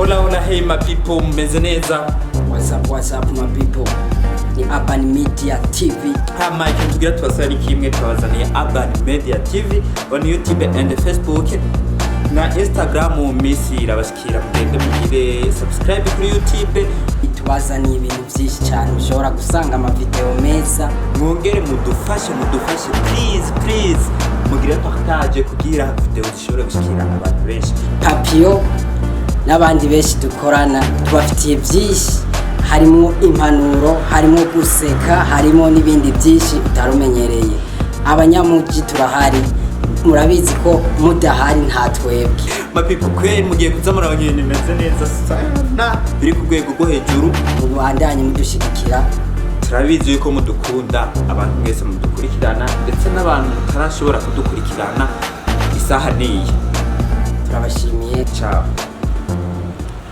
Hola, hey my people, meze neza. What's up my people? Ni Urban Media TV. Mike tugira tubasari kimwe twabazaniye Urban Media TV on YouTube and Facebook na Instagram misi irabashikira mugende mugire subscribe kuri YouTube. Itubazaniye ibintu byinshi cyane ushobora gusanga ama video meza. Mwongere mudufashe please mugire partage kugira video zishobora gushikira abantu benshi. Papio n'abandi benshi dukorana tubafitiye byinshi, harimo impanuro, harimo guseka, harimo n'ibindi byinshi utarumenyereye. Abanyamuji turahari, murabizi ko mudahari nta twebwe. Mapipo kweli mugiye kuzamura abanyene meze neza sana biri ku rwego rwo hejuru. Mubandanye mudushigikira, turabizi yuko mudukunda, abantu mwese mudukurikirana ndetse n'abantu mutarashobora kudukurikirana isaha niyi. Turabashimiye. Ciao.